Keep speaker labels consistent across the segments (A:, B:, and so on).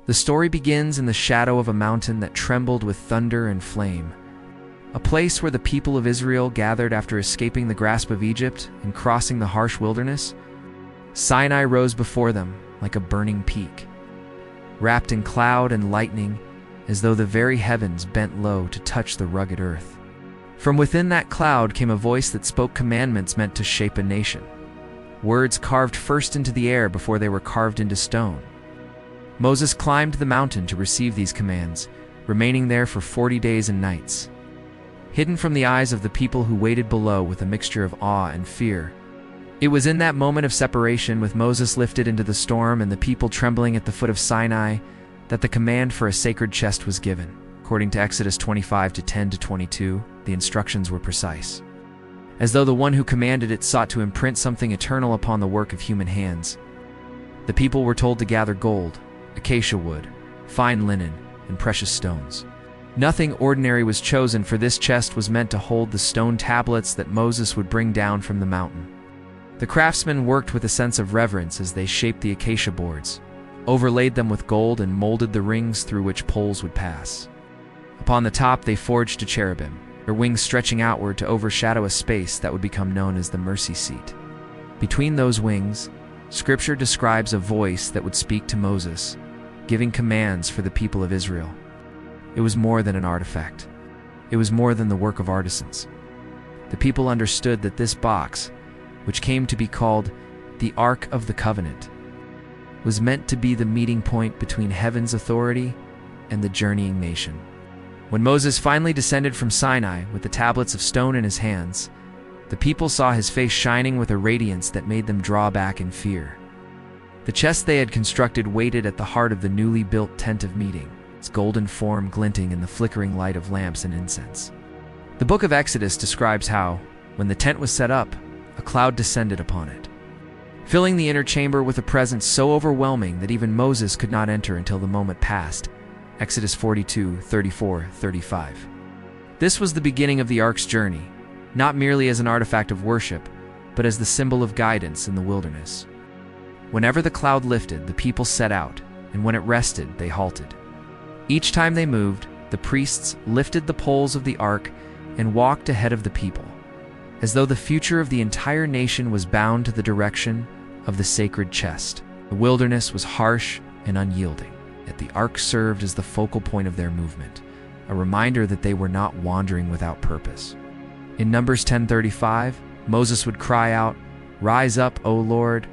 A: The story begins in the shadow of a mountain that trembled with thunder and flame, a place where the people of Israel gathered after escaping the grasp of Egypt and crossing the harsh wilderness. Sinai rose before them like a burning peak, wrapped in cloud and lightning, as though the very heavens bent low to touch the rugged earth. From within that cloud came a voice that spoke commandments meant to shape a nation, words carved first into the air before they were carved into stone. Moses climbed the mountain to receive these commands, remaining there for 40 days and nights. Hidden from the eyes of the people who waited below with a mixture of awe and fear. It was in that moment of separation, with Moses lifted into the storm and the people trembling at the foot of Sinai, that the command for a sacred chest was given. According to Exodus 25:10-22, the instructions were precise. As though the one who commanded it sought to imprint something eternal upon the work of human hands. The people were told to gather gold, acacia wood, fine linen, and precious stones. Nothing ordinary was chosen, for this chest was meant to hold the stone tablets that Moses would bring down from the mountain. The craftsmen worked with a sense of reverence as they shaped the acacia boards, overlaid them with gold, and molded the rings through which poles would pass. Upon the top they forged a cherubim, their wings stretching outward to overshadow a space that would become known as the mercy seat. Between those wings, Scripture describes a voice that would speak to Moses, giving commands for the people of Israel. It was more than an artifact. It was more than the work of artisans. The people understood that this box, which came to be called the Ark of the Covenant, was meant to be the meeting point between heaven's authority and the journeying nation. When Moses finally descended from Sinai with the tablets of stone in his hands, the people saw his face shining with a radiance that made them draw back in fear. The chest they had constructed waited at the heart of the newly built tent of meeting, its golden form glinting in the flickering light of lamps and incense. The book of Exodus describes how, when the tent was set up, a cloud descended upon it, filling the inner chamber with a presence so overwhelming that even Moses could not enter until the moment passed. Exodus 42:34-35. This was the beginning of the Ark's journey, not merely as an artifact of worship, but as the symbol of guidance in the wilderness. Whenever the cloud lifted, the people set out, and when it rested, they halted. Each time they moved, the priests lifted the poles of the ark and walked ahead of the people, as though the future of the entire nation was bound to the direction of the sacred chest. The wilderness was harsh and unyielding, yet the ark served as the focal point of their movement, a reminder that they were not wandering without purpose. In Numbers 10:35, Moses would cry out, "Rise up, O Lord,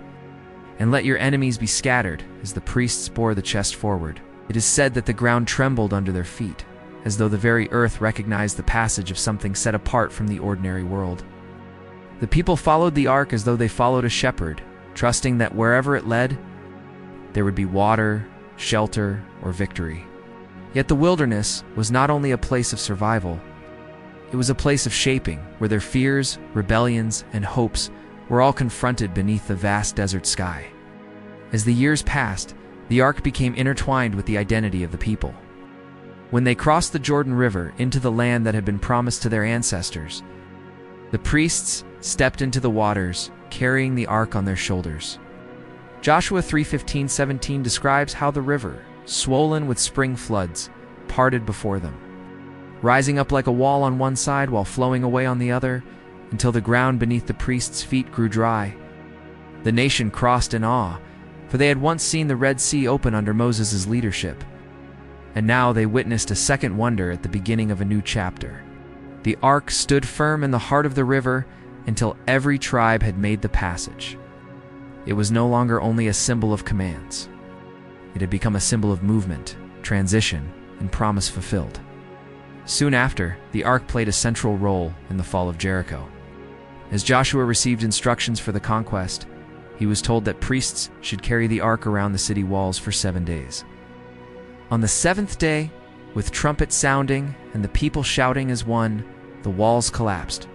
A: and let your enemies be scattered," as the priests bore the chest forward. It is said that the ground trembled under their feet, as though the very earth recognized the passage of something set apart from the ordinary world. The people followed the ark as though they followed a shepherd, trusting that wherever it led, there would be water, shelter, or victory. Yet the wilderness was not only a place of survival, it was a place of shaping, where their fears, rebellions, and hopes were all confronted beneath the vast desert sky. As the years passed, the ark became intertwined with the identity of the people. When they crossed the Jordan River into the land that had been promised to their ancestors, the priests stepped into the waters, carrying the ark on their shoulders. Joshua 3:15-17 describes how the river, swollen with spring floods, parted before them, rising up like a wall on one side while flowing away on the other, until the ground beneath the priests' feet grew dry. The nation crossed in awe, for they had once seen the Red Sea open under Moses' leadership, and now they witnessed a second wonder at the beginning of a new chapter. The ark stood firm in the heart of the river until every tribe had made the passage. It was no longer only a symbol of commands. It had become a symbol of movement, transition, and promise fulfilled. Soon after, the ark played a central role in the fall of Jericho. As Joshua received instructions for the conquest, he was told that priests should carry the ark around the city walls for 7 days. On the 7th day, with trumpets sounding and the people shouting as one, the walls collapsed.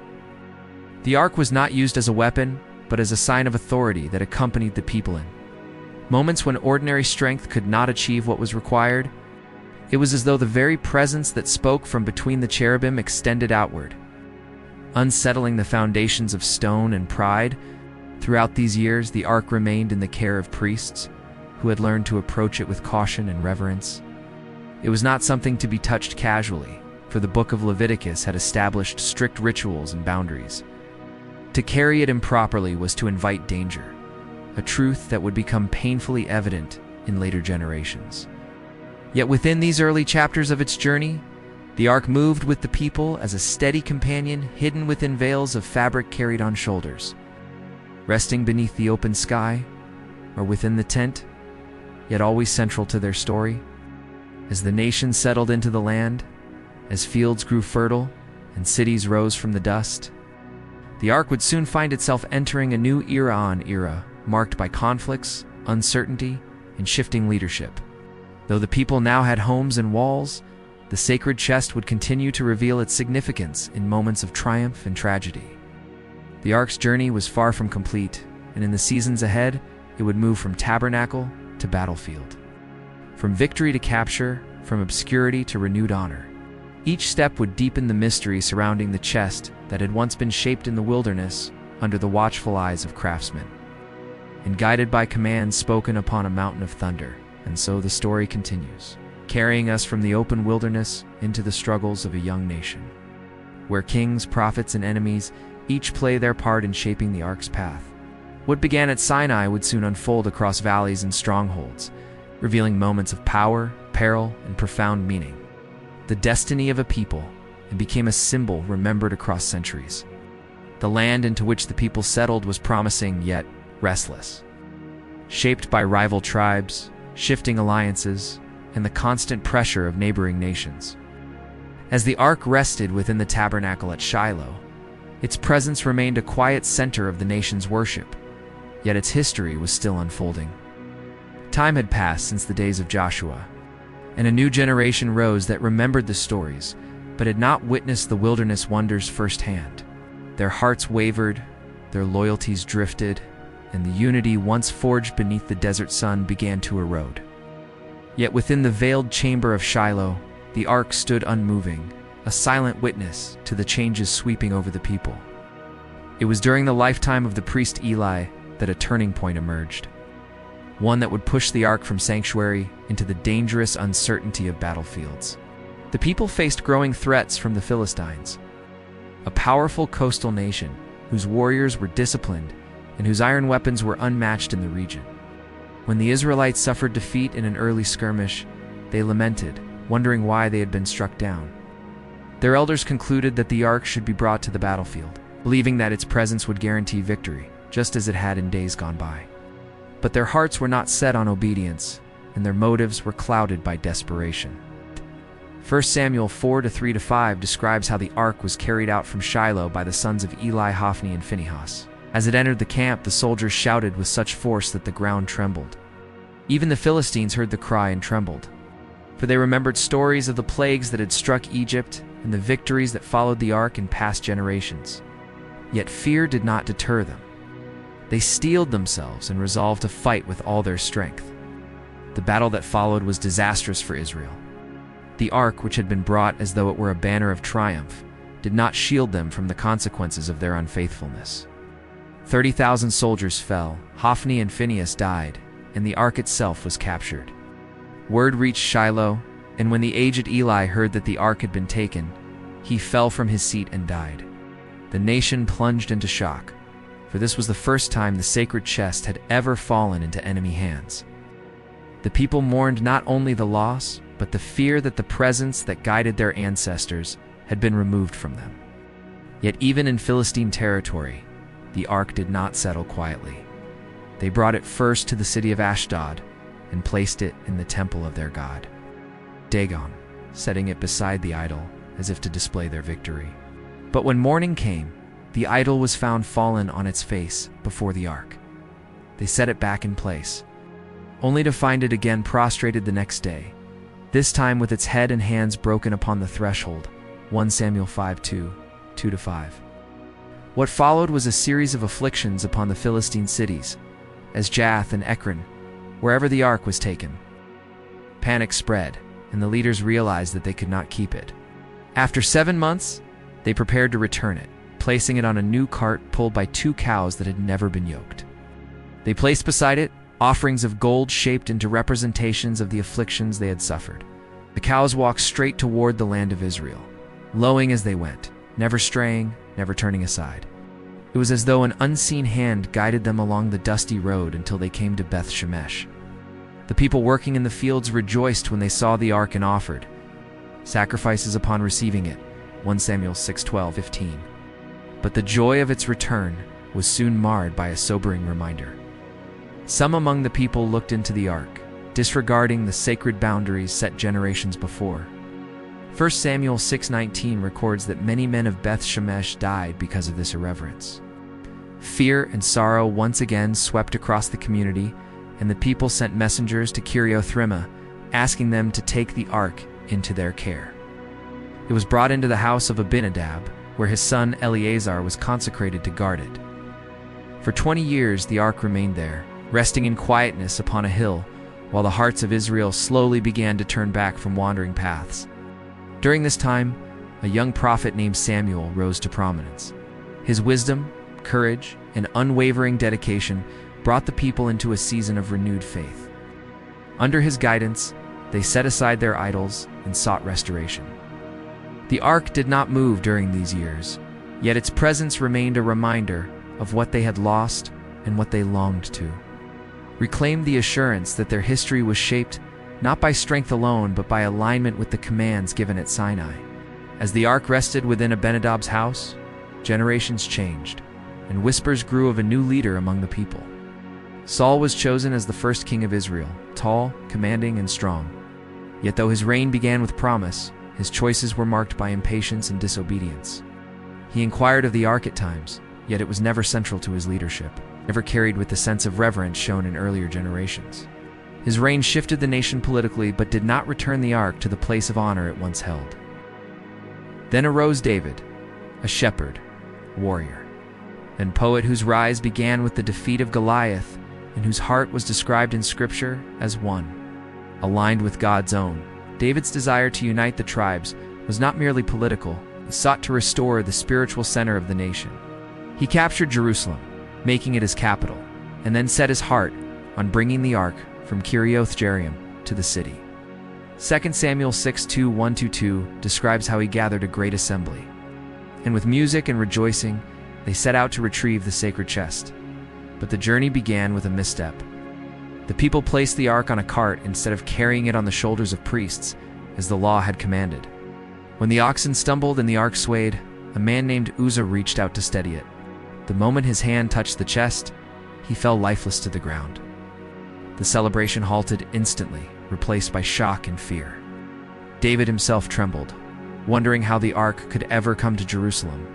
A: The ark was not used as a weapon, but as a sign of authority that accompanied the people in moments when ordinary strength could not achieve what was required. It was as though the very presence that spoke from between the cherubim extended outward, unsettling the foundations of stone and pride. Throughout these years, the ark remained in the care of priests, who had learned to approach it with caution and reverence. It was not something to be touched casually, for the book of Leviticus had established strict rituals and boundaries. To carry it improperly was to invite danger, a truth that would become painfully evident in later generations. Yet within these early chapters of its journey, the ark moved with the people as a steady companion hidden within veils of fabric carried on shoulders. Resting beneath the open sky, or within the tent, yet always central to their story. As the nation settled into the land, as fields grew fertile and cities rose from the dust, the ark would soon find itself entering a new era marked by conflicts, uncertainty, and shifting leadership. Though the people now had homes and walls, the sacred chest would continue to reveal its significance in moments of triumph and tragedy. The ark's journey was far from complete, and in the seasons ahead, it would move from tabernacle to battlefield. From victory to capture, from obscurity to renewed honor. Each step would deepen the mystery surrounding the chest that had once been shaped in the wilderness under the watchful eyes of craftsmen, and guided by commands spoken upon a mountain of thunder. And so the story continues, carrying us from the open wilderness into the struggles of a young nation, where kings, prophets, and enemies each play their part in shaping the ark's path. What began at Sinai would soon unfold across valleys and strongholds, revealing moments of power, peril, and profound meaning. The destiny of a people, it became a symbol remembered across centuries. The land into which the people settled was promising yet restless, shaped by rival tribes, shifting alliances, and the constant pressure of neighboring nations. As the ark rested within the tabernacle at Shiloh, its presence remained a quiet center of the nation's worship, yet its history was still unfolding. Time had passed since the days of Joshua, and a new generation rose that remembered the stories, but had not witnessed the wilderness wonders firsthand. Their hearts wavered, their loyalties drifted, and the unity once forged beneath the desert sun began to erode. Yet within the veiled chamber of Shiloh, the ark stood unmoving, a silent witness to the changes sweeping over the people. It was during the lifetime of the priest Eli that a turning point emerged, one that would push the ark from sanctuary into the dangerous uncertainty of battlefields. The people faced growing threats from the Philistines, a powerful coastal nation whose warriors were disciplined and whose iron weapons were unmatched in the region. When the Israelites suffered defeat in an early skirmish, they lamented, wondering why they had been struck down. Their elders concluded that the ark should be brought to the battlefield, believing that its presence would guarantee victory, just as it had in days gone by. But their hearts were not set on obedience, and their motives were clouded by desperation. 1 Samuel 4:3-5 describes how the ark was carried out from Shiloh by the sons of Eli, Hophni, and Phinehas. As it entered the camp, the soldiers shouted with such force that the ground trembled. Even the Philistines heard the cry and trembled, for they remembered stories of the plagues that had struck Egypt and the victories that followed the ark in past generations. Yet fear did not deter them. They steeled themselves and resolved to fight with all their strength. The battle that followed was disastrous for Israel. The ark, which had been brought as though it were a banner of triumph, did not shield them from the consequences of their unfaithfulness. 30,000 soldiers fell, Hophni and Phinehas died, and the ark itself was captured. Word reached Shiloh, and when the aged Eli heard that the ark had been taken, he fell from his seat and died. The nation plunged into shock, for this was the first time the sacred chest had ever fallen into enemy hands. The people mourned not only the loss, but the fear that the presence that guided their ancestors had been removed from them. Yet even in Philistine territory, the ark did not settle quietly. They brought it first to the city of Ashdod and placed it in the temple of their god, Dagon, setting it beside the idol as if to display their victory. But when morning came, the idol was found fallen on its face before the ark. They set it back in place, only to find it again prostrated the next day, this time with its head and hands broken upon the threshold. 1 Samuel 5:2-5. What followed was a series of afflictions upon the Philistine cities, as Gath and Ekron, wherever the ark was taken. Panic spread, and the leaders realized that they could not keep it. After 7 months, they prepared to return it, placing it on a new cart pulled by 2 cows that had never been yoked. They placed beside it offerings of gold shaped into representations of the afflictions they had suffered. The cows walked straight toward the land of Israel, lowing as they went, never straying, never turning aside. It was as though an unseen hand guided them along the dusty road until they came to Beth Shemesh. The people working in the fields rejoiced when they saw the ark and offered sacrifices upon receiving it, 1 Samuel 6:12-15. But the joy of its return was soon marred by a sobering reminder. Some among the people looked into the ark, disregarding the sacred boundaries set generations before. 1 Samuel 6:19 records that many men of Beth Shemesh died because of this irreverence. Fear and sorrow once again swept across the community, and the people sent messengers to Kirioth-Rimah, asking them to take the ark into their care. It was brought into the house of Abinadab, where his son Eleazar was consecrated to guard it. For 20 years the ark remained there, resting in quietness upon a hill, while the hearts of Israel slowly began to turn back from wandering paths. During this time, a young prophet named Samuel rose to prominence. His wisdom, courage, and unwavering dedication brought the people into a season of renewed faith. Under his guidance, they set aside their idols and sought restoration. The ark did not move during these years, yet its presence remained a reminder of what they had lost and what they longed to. Reclaimed the assurance that their history was shaped not by strength alone but by alignment with the commands given at Sinai. As the ark rested within Abinadab's house, generations changed, and whispers grew of a new leader among the people. Saul was chosen as the first king of Israel, tall, commanding, and strong. Yet though his reign began with promise, his choices were marked by impatience and disobedience. He inquired of the ark at times, yet it was never central to his leadership, never carried with the sense of reverence shown in earlier generations. His reign shifted the nation politically but did not return the ark to the place of honor it once held. Then arose David, a shepherd, warrior, and poet whose rise began with the defeat of Goliath and whose heart was described in Scripture as one, aligned with God's own. David's desire to unite the tribes was not merely political, he sought to restore the spiritual center of the nation. He captured Jerusalem, making it his capital, and then set his heart on bringing the ark from Kirioth-Jearim to the city. 2 Samuel 6:1-2 describes how he gathered a great assembly. And with music and rejoicing, they set out to retrieve the sacred chest. But the journey began with a misstep. The people placed the ark on a cart instead of carrying it on the shoulders of priests, as the law had commanded. When the oxen stumbled and the ark swayed, a man named Uzzah reached out to steady it. The moment his hand touched the chest, he fell lifeless to the ground. The celebration halted instantly, replaced by shock and fear. David himself trembled, wondering how the ark could ever come to Jerusalem.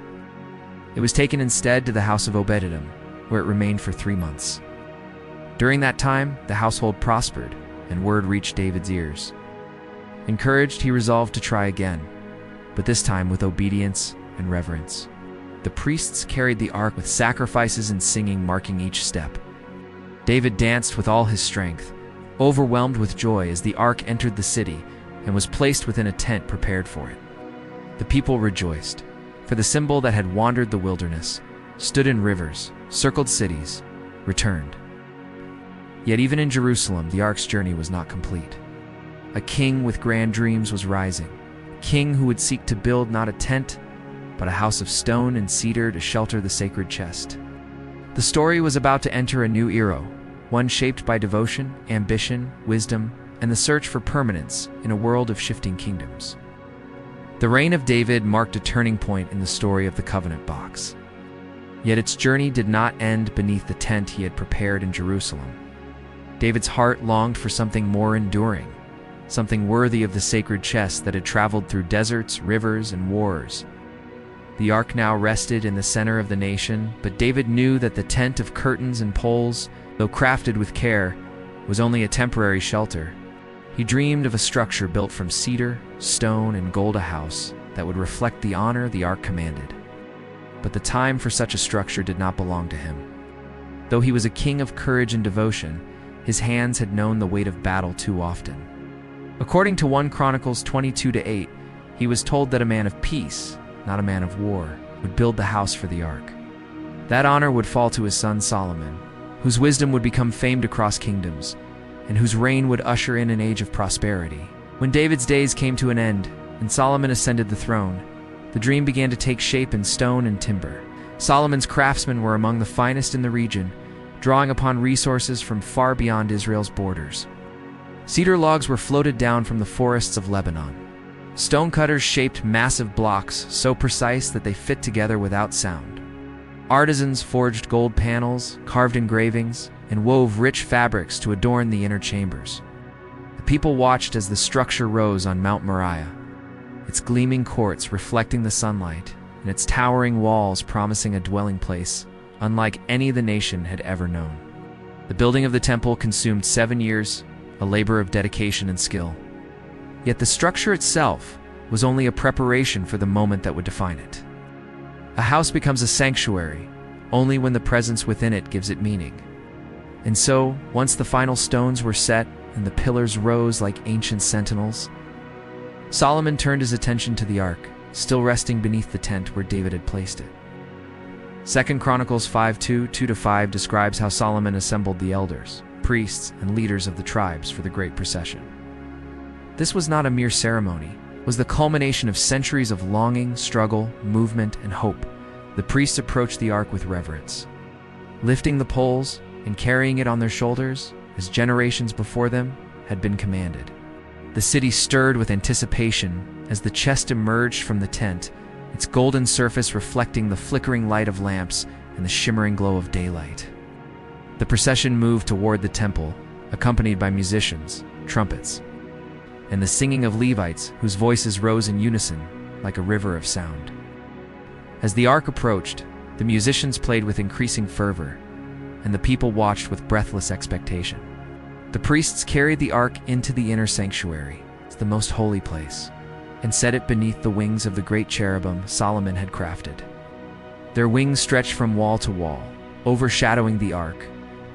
A: It was taken instead to the house of Obed-Edom, where it remained for 3 months. During that time, the household prospered, and word reached David's ears. Encouraged, he resolved to try again, but this time with obedience and reverence. The priests carried the ark with sacrifices and singing marking each step. David danced with all his strength, overwhelmed with joy as the ark entered the city and was placed within a tent prepared for it. The people rejoiced, for the symbol that had wandered the wilderness, stood in rivers, circled cities, returned. Yet even in Jerusalem, the ark's journey was not complete. A king with grand dreams was rising, a king who would seek to build not a tent, but a house of stone and cedar to shelter the sacred chest. The story was about to enter a new era, one shaped by devotion, ambition, wisdom, and the search for permanence in a world of shifting kingdoms. The reign of David marked a turning point in the story of the covenant box. Yet its journey did not end beneath the tent he had prepared in Jerusalem. David's heart longed for something more enduring, something worthy of the sacred chest that had traveled through deserts, rivers, and wars. The ark now rested in the center of the nation, but David knew that the tent of curtains and poles, though crafted with care, was only a temporary shelter. He dreamed of a structure built from cedar, stone, and gold, a house that would reflect the honor the ark commanded. But the time for such a structure did not belong to him. Though he was a king of courage and devotion, his hands had known the weight of battle too often. According to 1 Chronicles 22-8, he was told that a man of peace, not a man of war, would build the house for the ark. That honor would fall to his son Solomon, whose wisdom would become famed across kingdoms, and whose reign would usher in an age of prosperity. When David's days came to an end, and Solomon ascended the throne, the dream began to take shape in stone and timber. Solomon's craftsmen were among the finest in the region, drawing upon resources from far beyond Israel's borders. Cedar logs were floated down from the forests of Lebanon. Stonecutters shaped massive blocks so precise that they fit together without sound. Artisans forged gold panels, carved engravings, and wove rich fabrics to adorn the inner chambers. The people watched as the structure rose on Mount Moriah, its gleaming courts reflecting the sunlight, and its towering walls promising a dwelling place unlike any the nation had ever known. The building of the temple consumed 7 years, a labor of dedication and skill. Yet the structure itself was only a preparation for the moment that would define it. A house becomes a sanctuary only when the presence within it gives it meaning. And so, once the final stones were set and the pillars rose like ancient sentinels, Solomon turned his attention to the ark, still resting beneath the tent where David had placed it. 2 Chronicles 5:2-5 describes how Solomon assembled the elders, priests, and leaders of the tribes for the great procession. This was not a mere ceremony, it was the culmination of centuries of longing, struggle, movement, and hope. The priests approached the ark with reverence, lifting the poles and carrying it on their shoulders as generations before them had been commanded. The city stirred with anticipation as the chest emerged from the tent, its golden surface reflecting the flickering light of lamps and the shimmering glow of daylight. The procession moved toward the temple, accompanied by musicians, trumpets, and the singing of Levites whose voices rose in unison like a river of sound. As the ark approached, the musicians played with increasing fervor, and the people watched with breathless expectation. The priests carried the ark into the inner sanctuary, the most holy place, and set it beneath the wings of the great cherubim Solomon had crafted. Their wings stretched from wall to wall, overshadowing the ark,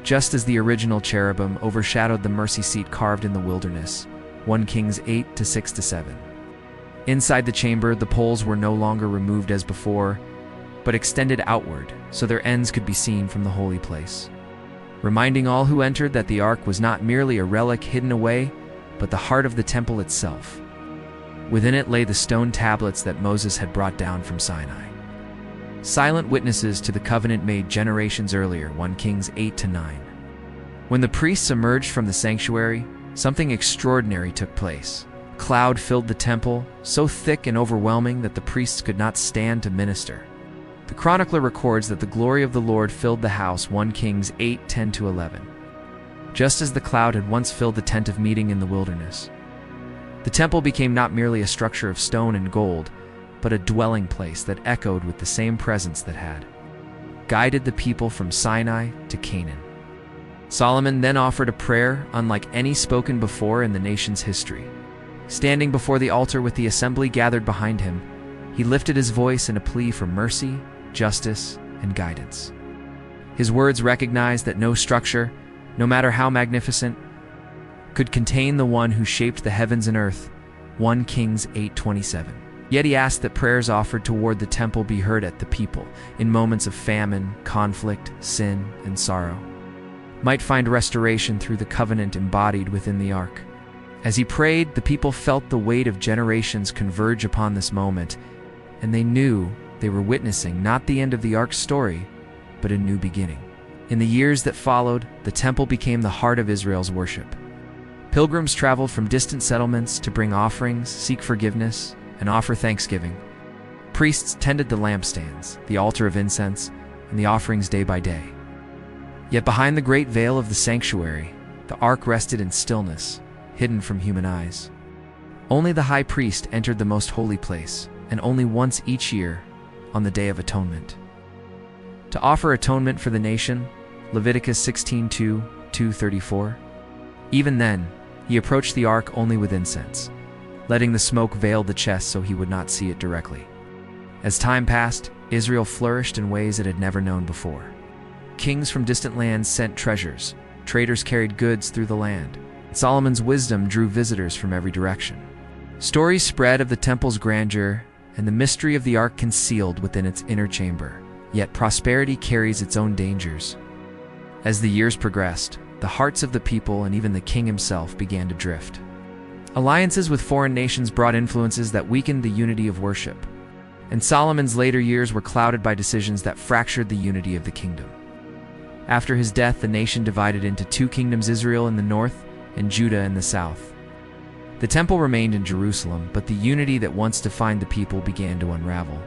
A: just as the original cherubim overshadowed the mercy seat carved in the wilderness, 1 Kings 8:6-7. Inside the chamber, the poles were no longer removed as before, but extended outward so their ends could be seen from the holy place, reminding all who entered that the ark was not merely a relic hidden away, but the heart of the temple itself. Within it lay the stone tablets that Moses had brought down from Sinai, silent witnesses to the covenant made generations earlier, 1 Kings 8-9. When the priests emerged from the sanctuary, something extraordinary took place. A cloud filled the temple, so thick and overwhelming that the priests could not stand to minister. The chronicler records that the glory of the Lord filled the house, 1 Kings 8:10-11, just as the cloud had once filled the tent of meeting in the wilderness. The temple became not merely a structure of stone and gold, but a dwelling place that echoed with the same presence that had guided the people from Sinai to Canaan. Solomon then offered a prayer unlike any spoken before in the nation's history. Standing before the altar with the assembly gathered behind him, he lifted his voice in a plea for mercy, justice, and guidance. His words recognized that no structure, no matter how magnificent, could contain the one who shaped the heavens and earth, 1 Kings 8:27. Yet he asked that prayers offered toward the temple be heard at the people, in moments of famine, conflict, sin, and sorrow, might find restoration through the covenant embodied within the ark. As he prayed, the people felt the weight of generations converge upon this moment, and they knew they were witnessing not the end of the ark's story, but a new beginning. In the years that followed, the temple became the heart of Israel's worship. Pilgrims traveled from distant settlements to bring offerings, seek forgiveness, and offer thanksgiving. Priests tended the lampstands, the altar of incense, and the offerings day by day. Yet behind the great veil of the sanctuary, the ark rested in stillness, hidden from human eyes. Only the high priest entered the most holy place, and only once each year, on the Day of Atonement. To offer atonement for the nation, Leviticus 16:2-34. Even then, he approached the ark only with incense, letting the smoke veil the chest so he would not see it directly. As time passed, Israel flourished in ways it had never known before. Kings from distant lands sent treasures, traders carried goods through the land. Solomon's wisdom drew visitors from every direction. Stories spread of the temple's grandeur and the mystery of the ark concealed within its inner chamber. Yet prosperity carries its own dangers. As the years progressed, the hearts of the people and even the king himself began to drift. Alliances with foreign nations brought influences that weakened the unity of worship, and Solomon's later years were clouded by decisions that fractured the unity of the kingdom. After his death, the nation divided into two kingdoms, Israel in the north and Judah in the south. The temple remained in Jerusalem, but the unity that once defined the people began to unravel.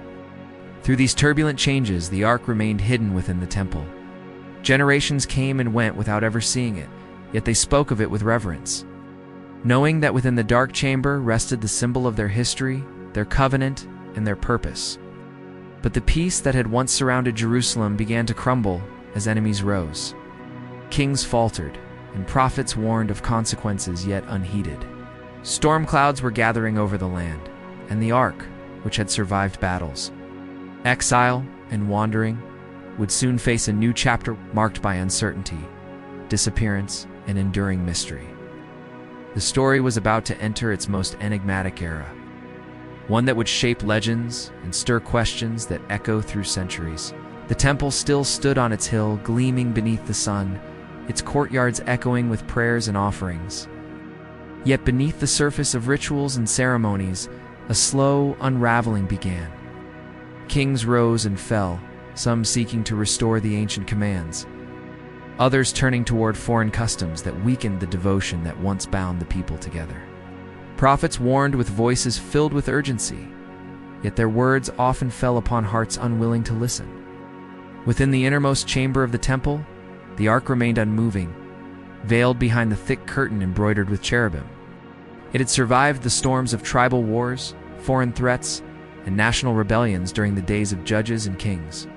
A: Through these turbulent changes, the ark remained hidden within the temple. Generations came and went without ever seeing it, yet they spoke of it with reverence, knowing that within the dark chamber rested the symbol of their history, their covenant, and their purpose. But the peace that had once surrounded Jerusalem began to crumble as enemies rose. Kings faltered, and prophets warned of consequences yet unheeded. Storm clouds were gathering over the land, and the ark, which had survived battles, exile, and wandering, would soon face a new chapter marked by uncertainty, disappearance, and enduring mystery. The story was about to enter its most enigmatic era, one that would shape legends and stir questions that echo through centuries. The temple still stood on its hill, gleaming beneath the sun, its courtyards echoing with prayers and offerings. Yet beneath the surface of rituals and ceremonies, a slow unraveling began. Kings rose and fell, some seeking to restore the ancient commands, others turning toward foreign customs that weakened the devotion that once bound the people together. Prophets warned with voices filled with urgency, yet their words often fell upon hearts unwilling to listen. Within the innermost chamber of the temple, the ark remained unmoving, veiled behind the thick curtain embroidered with cherubim. It had survived the storms of tribal wars, foreign threats, and national rebellions during the days of judges and kings.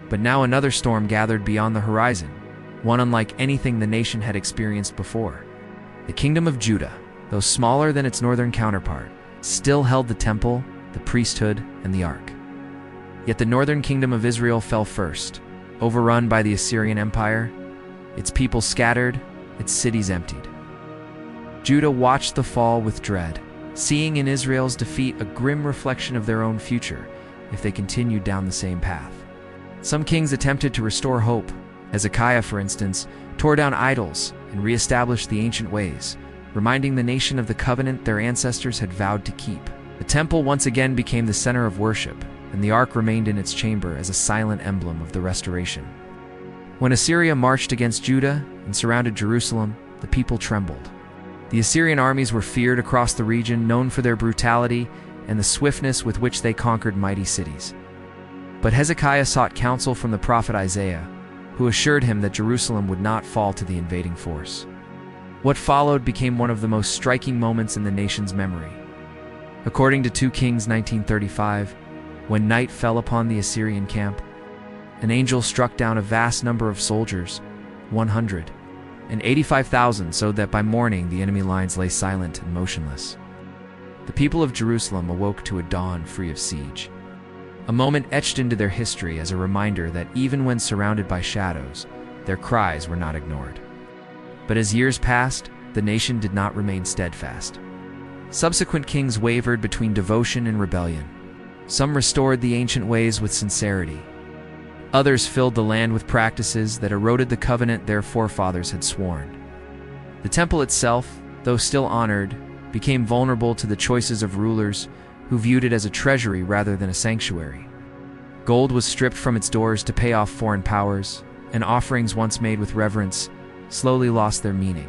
A: But now another storm gathered beyond the horizon, one unlike anything the nation had experienced before. The kingdom of Judah, though smaller than its northern counterpart, still held the temple, the priesthood, and the ark. Yet the northern kingdom of Israel fell first, overrun by the Assyrian Empire, its people scattered, its cities emptied. Judah watched the fall with dread, seeing in Israel's defeat a grim reflection of their own future if they continued down the same path. Some kings attempted to restore hope. Hezekiah, for instance, tore down idols and reestablished the ancient ways, reminding the nation of the covenant their ancestors had vowed to keep. The temple once again became the center of worship, and the ark remained in its chamber as a silent emblem of the restoration. When Assyria marched against Judah and surrounded Jerusalem, the people trembled. The Assyrian armies were feared across the region, known for their brutality and the swiftness with which they conquered mighty cities. But Hezekiah sought counsel from the prophet Isaiah, who assured him that Jerusalem would not fall to the invading force. What followed became one of the most striking moments in the nation's memory. According to 2 Kings 19:35, when night fell upon the Assyrian camp, an angel struck down a vast number of soldiers, 185,000, so that by morning the enemy lines lay silent and motionless. The people of Jerusalem awoke to a dawn free of siege, a moment etched into their history as a reminder that even when surrounded by shadows, their cries were not ignored. But as years passed, the nation did not remain steadfast. Subsequent kings wavered between devotion and rebellion. Some restored the ancient ways with sincerity. Others filled the land with practices that eroded the covenant their forefathers had sworn. The temple itself, though still honored, became vulnerable to the choices of rulers who viewed it as a treasury rather than a sanctuary. Gold was stripped from its doors to pay off foreign powers, and offerings once made with reverence slowly lost their meaning.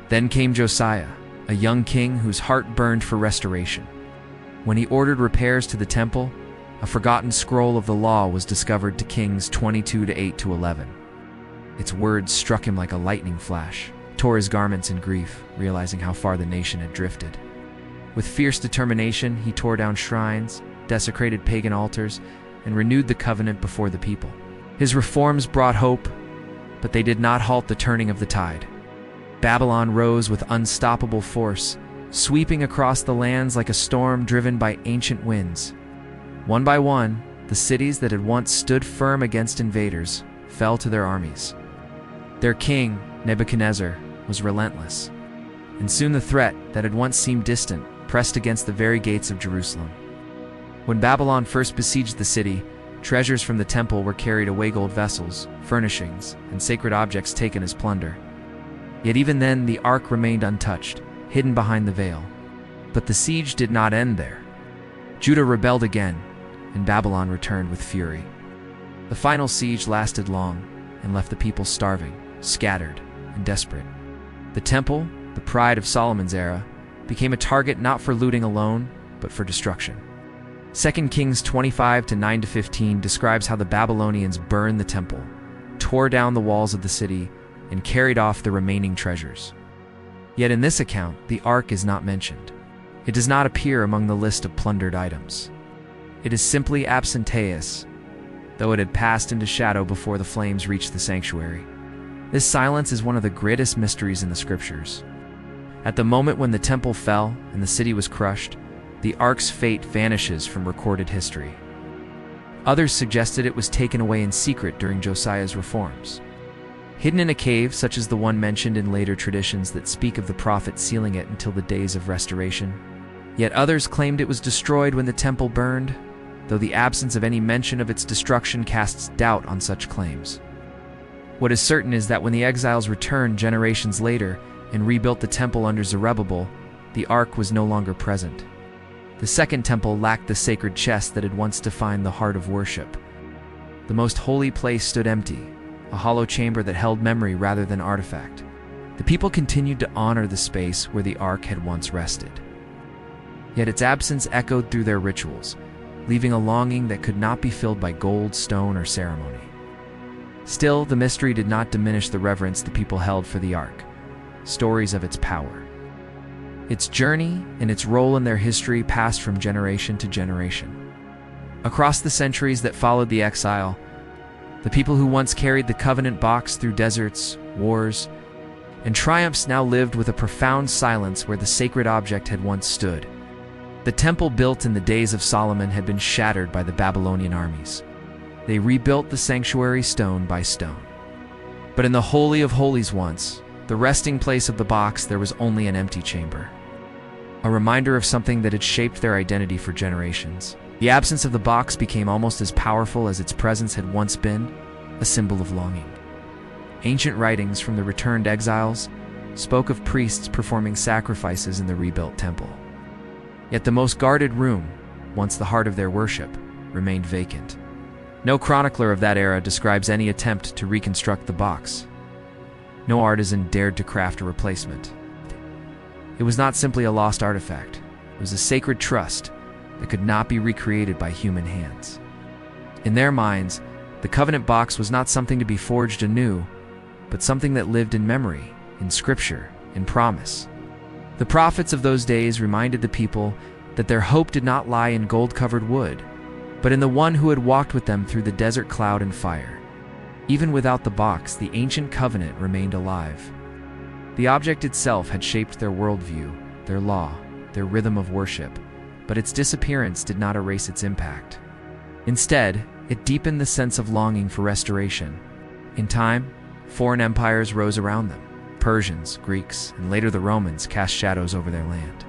A: Then came Josiah, a young king whose heart burned for restoration. When he ordered repairs to the temple, a forgotten scroll of the law was discovered to Kings 22:8-11. Its words struck him like a lightning flash, tore his garments in grief, realizing how far the nation had drifted. With fierce determination, he tore down shrines, desecrated pagan altars, and renewed the covenant before the people. His reforms brought hope, but they did not halt the turning of the tide. Babylon rose with unstoppable force, sweeping across the lands like a storm driven by ancient winds. One by one, the cities that had once stood firm against invaders fell to their armies. Their king, Nebuchadnezzar, was relentless, and soon the threat that had once seemed distant pressed against the very gates of Jerusalem. When Babylon first besieged the city, Treasures from the temple were carried away, gold vessels, furnishings, and sacred objects taken as plunder. Yet even then, the ark remained untouched, hidden behind the veil. But the siege did not end there. Judah rebelled again, and Babylon returned with fury. The final siege lasted long and left the people starving, scattered, and desperate. The temple, the pride of Solomon's era, became a target not for looting alone, but for destruction. 2 Kings 25:9-15 describes how the Babylonians burned the temple, tore down the walls of the city, and carried off the remaining treasures. Yet in this account, the ark is not mentioned. It does not appear among the list of plundered items. It is simply absenteeous, though it had passed into shadow before the flames reached the sanctuary. This silence is one of the greatest mysteries in the scriptures. At the moment when the temple fell and the city was crushed, the ark's fate vanishes from recorded history. Others suggested it was taken away in secret during Josiah's reforms. Hidden in a cave, such as the one mentioned in later traditions that speak of the prophet sealing it until the days of restoration. Yet others claimed it was destroyed when the temple burned, though the absence of any mention of its destruction casts doubt on such claims. What is certain is that when the exiles returned generations later and rebuilt the temple under Zerubbabel, the ark was no longer present. The second temple lacked the sacred chest that had once defined the heart of worship. The most holy place stood empty, a hollow chamber that held memory rather than artifact. The people continued to honor the space where the ark had once rested. Yet its absence echoed through their rituals, leaving a longing that could not be filled by gold, stone, or ceremony. Still, the mystery did not diminish the reverence the people held for the ark. Stories of its power, its journey, and its role in their history passed from generation to generation. Across the centuries that followed the exile, the people who once carried the covenant box through deserts, wars, and triumphs now lived with a profound silence where the sacred object had once stood. The temple built in the days of Solomon had been shattered by the Babylonian armies. They rebuilt the sanctuary stone by stone. But in the Holy of Holies once, the resting place of the box, there was only an empty chamber. A reminder of something that had shaped their identity for generations. The absence of the box became almost as powerful as its presence had once been, a symbol of longing. Ancient writings from the returned exiles spoke of priests performing sacrifices in the rebuilt temple. Yet the most guarded room, once the heart of their worship, remained vacant. No chronicler of that era describes any attempt to reconstruct the box. No artisan dared to craft a replacement. It was not simply a lost artifact. It was a sacred trust that could not be recreated by human hands. In their minds, the covenant box was not something to be forged anew, but something that lived in memory, in scripture, in promise. The prophets of those days reminded the people that their hope did not lie in gold-covered wood, but in the one who had walked with them through the desert cloud and fire. Even without the box, the ancient covenant remained alive. The object itself had shaped their worldview, their law, their rhythm of worship, but its disappearance did not erase its impact. Instead, it deepened the sense of longing for restoration. In time, foreign empires rose around them. Persians, Greeks, and later the Romans cast shadows over their land.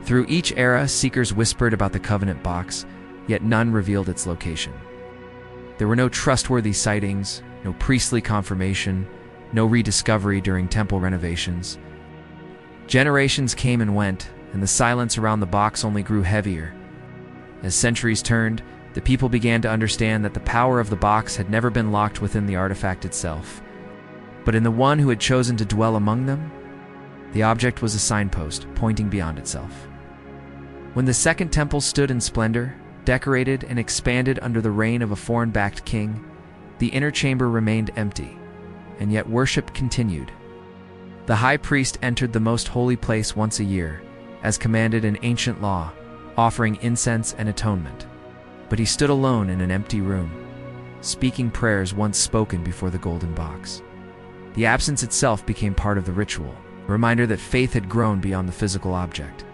A: Through each era, seekers whispered about the covenant box, yet none revealed its location. There were no trustworthy sightings, no priestly confirmation, no rediscovery during temple renovations. Generations came and went, and the silence around the box only grew heavier. As centuries turned, the people began to understand that the power of the box had never been locked within the artifact itself, but in the one who had chosen to dwell among them. The object was a signpost pointing beyond itself. When the Second Temple stood in splendor, decorated and expanded under the reign of a foreign-backed king, the inner chamber remained empty, and yet worship continued. The high priest entered the most holy place once a year, as commanded in ancient law, offering incense and atonement. But he stood alone in an empty room, speaking prayers once spoken before the golden box. The absence itself became part of the ritual, a reminder that faith had grown beyond the physical object.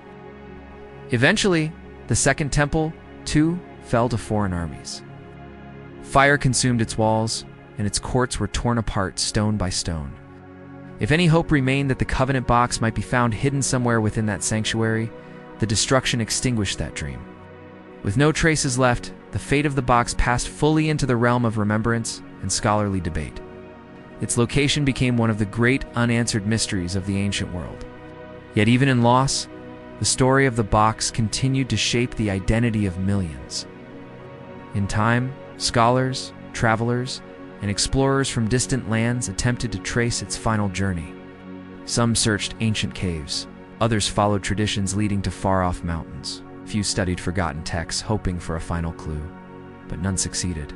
A: Eventually, the Second Temple, too, fell to foreign armies. Fire consumed its walls, and its courts were torn apart stone by stone. If any hope remained that the covenant box might be found hidden somewhere within that sanctuary, the destruction extinguished that dream. With no traces left, the fate of the box passed fully into the realm of remembrance and scholarly debate. Its location became one of the great unanswered mysteries of the ancient world. Yet even in loss, the story of the box continued to shape the identity of millions. In time, scholars, travelers, and explorers from distant lands attempted to trace its final journey. Some searched ancient caves, others followed traditions leading to far-off mountains. Few studied forgotten texts, hoping for a final clue, but none succeeded.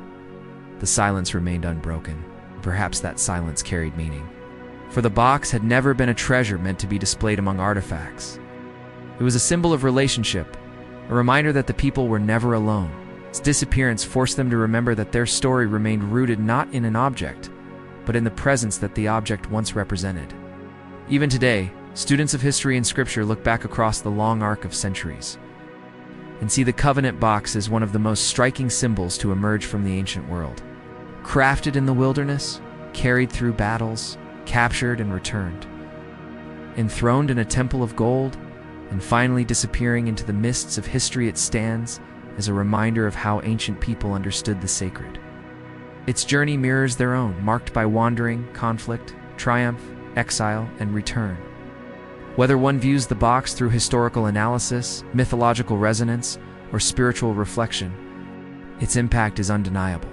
A: The silence remained unbroken. Perhaps that silence carried meaning. For the box had never been a treasure meant to be displayed among artifacts. It was a symbol of relationship, a reminder that the people were never alone. Its disappearance forced them to remember that their story remained rooted not in an object, but in the presence that the object once represented. Even today, students of history and scripture look back across the long arc of centuries and see the covenant box as one of the most striking symbols to emerge from the ancient world. Crafted in the wilderness, carried through battles, captured and returned, enthroned in a temple of gold, and finally disappearing into the mists of history, it stands as a reminder of how ancient people understood the sacred. Its journey mirrors their own, marked by wandering, conflict, triumph, exile, and return. Whether one views the box through historical analysis, mythological resonance, or spiritual reflection, its impact is undeniable.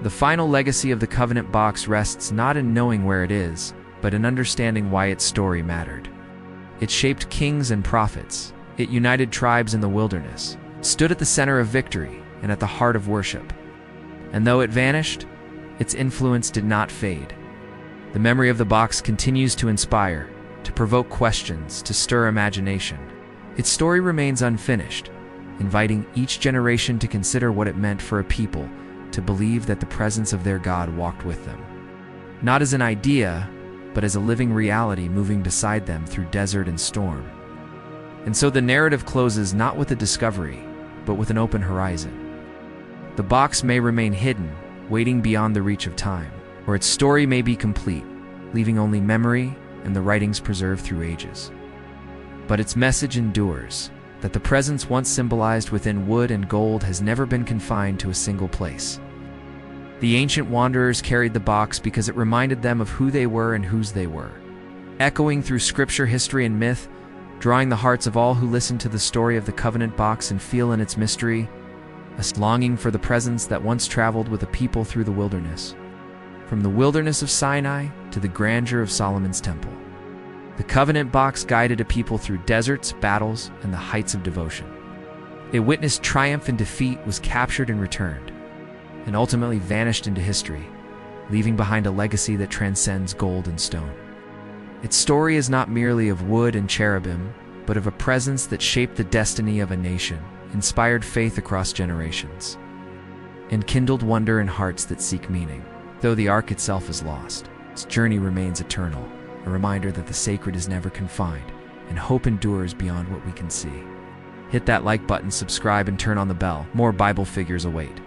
A: The final legacy of the covenant box rests not in knowing where it is, but in understanding why its story mattered. It shaped kings and prophets. It united tribes in the wilderness, stood at the center of victory and at the heart of worship. And though it vanished, its influence did not fade. The memory of the box continues to inspire, to provoke questions, to stir imagination. Its story remains unfinished, inviting each generation to consider what it meant for a people to believe that the presence of their God walked with them. Not as an idea, but as a living reality moving beside them through desert and storm. And so the narrative closes not with a discovery, but with an open horizon. The box may remain hidden, waiting beyond the reach of time, or its story may be complete, leaving only memory and the writings preserved through ages. But its message endures, that the presence once symbolized within wood and gold has never been confined to a single place. The ancient wanderers carried the box because it reminded them of who they were and whose they were. Echoing through scripture, history, and myth, drawing the hearts of all who listen to the story of the covenant box and feel in its mystery a longing for the presence that once traveled with a people through the wilderness. From the wilderness of Sinai to the grandeur of Solomon's temple, the covenant box guided a people through deserts, battles, and the heights of devotion. It witnessed triumph and defeat, was captured and returned, and ultimately vanished into history, leaving behind a legacy that transcends gold and stone. Its story is not merely of wood and cherubim, but of a presence that shaped the destiny of a nation, inspired faith across generations, and kindled wonder in hearts that seek meaning. Though the ark itself is lost, its journey remains eternal, a reminder that the sacred is never confined, and hope endures beyond what we can see. Hit that like button, subscribe, and turn on the bell. More Bible figures await.